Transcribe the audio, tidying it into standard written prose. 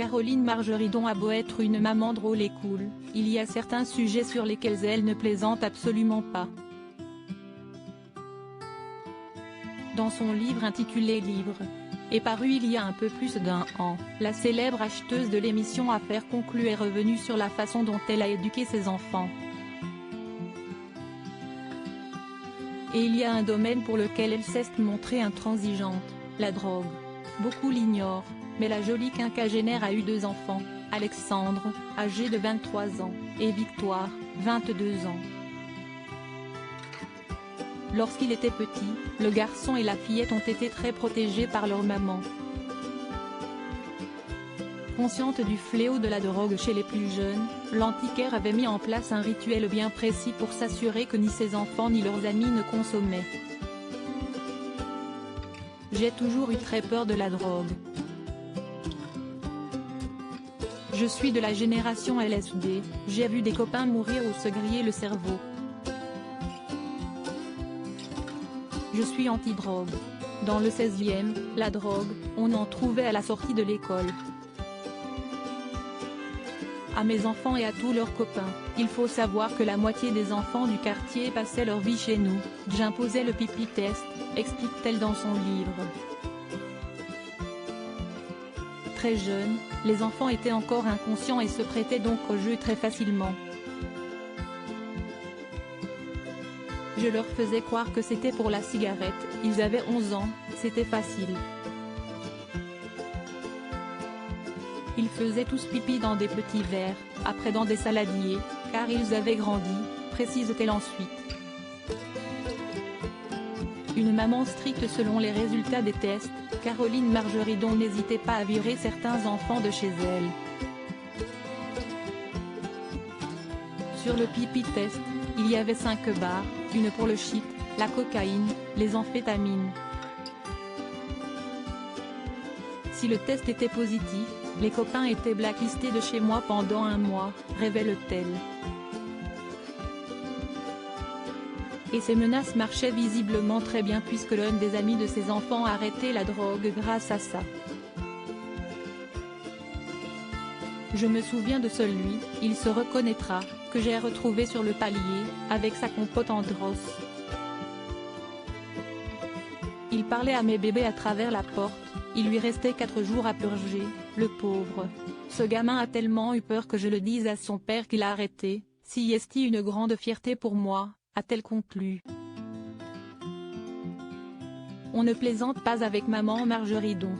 Caroline Margeridon a beau être une maman drôle et cool, il y a certains sujets sur lesquels elle ne plaisante absolument pas. Dans son livre intitulé Libre, et paru il y a un peu plus d'1 an, la célèbre acheteuse de l'émission Affaires conclues est revenue sur la façon dont elle a éduqué ses enfants. Et il y a un domaine pour lequel elle s'est montrée intransigeante, la drogue. Beaucoup l'ignorent, mais la jolie quinquagénaire a eu 2 enfants, Alexandre, âgé de 23 ans, et Victoire, 22 ans. Lorsqu'il était petit, le garçon et la fillette ont été très protégés par leur maman. Consciente du fléau de la drogue chez les plus jeunes, l'antiquaire avait mis en place un rituel bien précis pour s'assurer que ni ses enfants ni leurs amis ne consommaient. J'ai toujours eu très peur de la drogue. Je suis de la génération LSD, j'ai vu des copains mourir ou se griller le cerveau. Je suis anti-drogue. Dans le 16e, la drogue, on en trouvait à la sortie de l'école. À mes enfants et à tous leurs copains, il faut savoir que la moitié des enfants du quartier passaient leur vie chez nous, j'imposais le pipi test, explique-t-elle dans son livre. Très jeunes, les enfants étaient encore inconscients et se prêtaient donc au jeu très facilement. Je leur faisais croire que c'était pour la cigarette, ils avaient 11 ans, c'était facile. Ils faisaient tous pipi dans des petits verres, après dans des saladiers, car ils avaient grandi, précise-t-elle ensuite. Une maman stricte selon les résultats des tests, Caroline Margeridon n'hésitait pas à virer certains enfants de chez elle. Sur le pipi test, il y avait 5 barres, une pour le shit, la cocaïne, les amphétamines. Si le test était positif, les copains étaient blacklistés de chez moi pendant 1 mois, révèle-t-elle. Et ces menaces marchaient visiblement très bien puisque l'un des amis de ses enfants a arrêté la drogue grâce à ça. Je me souviens de celui, il se reconnaîtra, que j'ai retrouvé sur le palier, avec sa compote en drosse. Il parlait à mes bébés à travers la porte, il lui restait 4 jours à purger, le pauvre. Ce gamin a tellement eu peur que je le dise à son père qu'il a arrêté, si est une grande fierté pour moi, a-t-elle conclu. On ne plaisante pas avec maman Margeridon.